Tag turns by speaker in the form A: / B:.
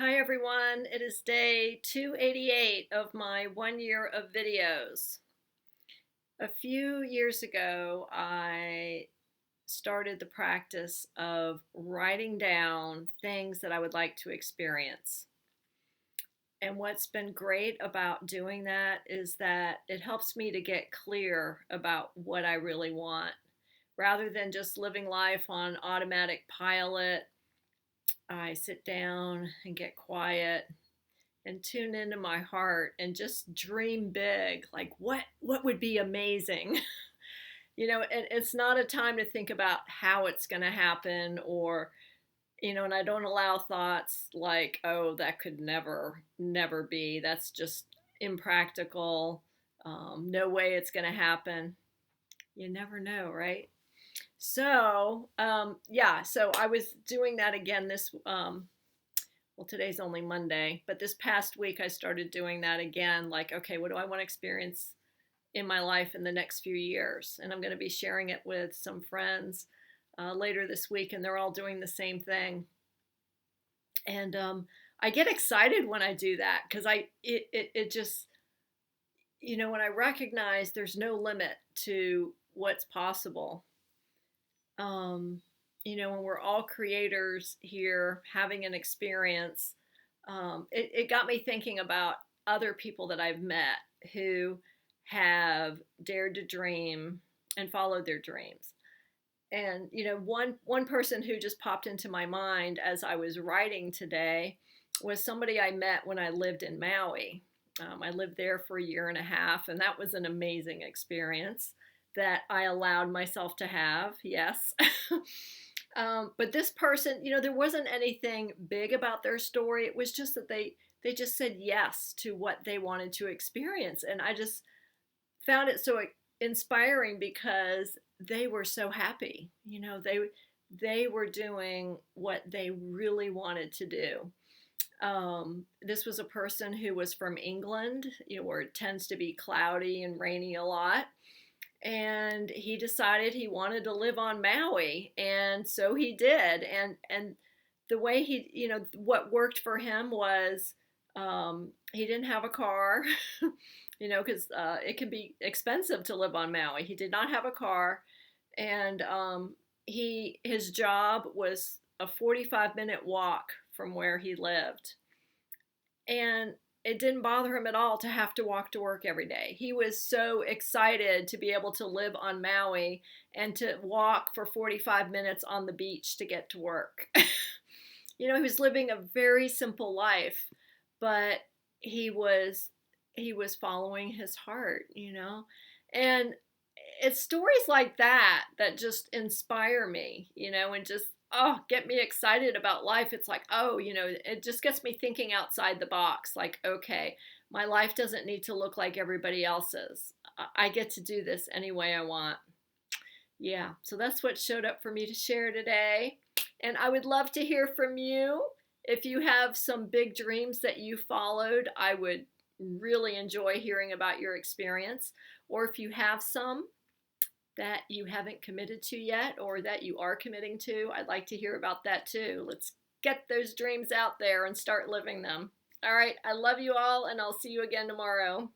A: Hi everyone, it is day 288 of my 1 year of videos. A few years ago, I started the practice of writing down things that I would like to experience. And what's been great about doing that is that it helps me to get clear about what I really want. Rather than just living life on automatic pilot, I sit down and get quiet and tune into my heart and just dream big, like what would be amazing. And it's not a time to think about how it's going to happen, or and I don't allow thoughts like, oh, that could never be, that's just impractical, no way it's going to happen. You never know, right? So I was doing that again this well, today's only Monday, but this past week I started doing that again. Like, okay, what do I want to experience in my life in the next few years? And I'm going to be sharing it with some friends later this week, and they're all doing the same thing. And I get excited when I do that because it just, when I recognize there's no limit to what's possible. When we're all creators here having an experience, it got me thinking about other people that I've met who have dared to dream and followed their dreams. And one person who just popped into my mind as I was writing today was somebody I met when I lived in Maui. I lived there for a year and a half, and that was an amazing experience that I allowed myself to have. Yes. But this person, there wasn't anything big about their story. It was just that they just said yes to what they wanted to experience, and I just found it so inspiring because they were so happy. They were doing what they really wanted to do. This was a person who was from England, where it tends to be cloudy and rainy a lot. And he decided he wanted to live on Maui, and so he did. And the way what worked for him was, he didn't have a car, because it can be expensive to live on Maui. He did not have a car, and his job was a 45-minute walk from where he lived, and it didn't bother him at all to have to walk to work every day. He was so excited to be able to live on Maui and to walk for 45 minutes on the beach to get to work. He was living a very simple life, but he was following his heart. And it's stories like that that just inspire me, and just get me excited about life. It's like, it just gets me thinking outside the box. Like, okay, my life doesn't need to look like everybody else's. I get to do this any way I want. Yeah, so that's what showed up for me to share today. And I would love to hear from you. If you have some big dreams that you followed, I would really enjoy hearing about your experience. Or if you have some that you haven't committed to yet, or that you are committing to, I'd like to hear about that too. Let's get those dreams out there and start living them. All right, I love you all, and I'll see you again tomorrow.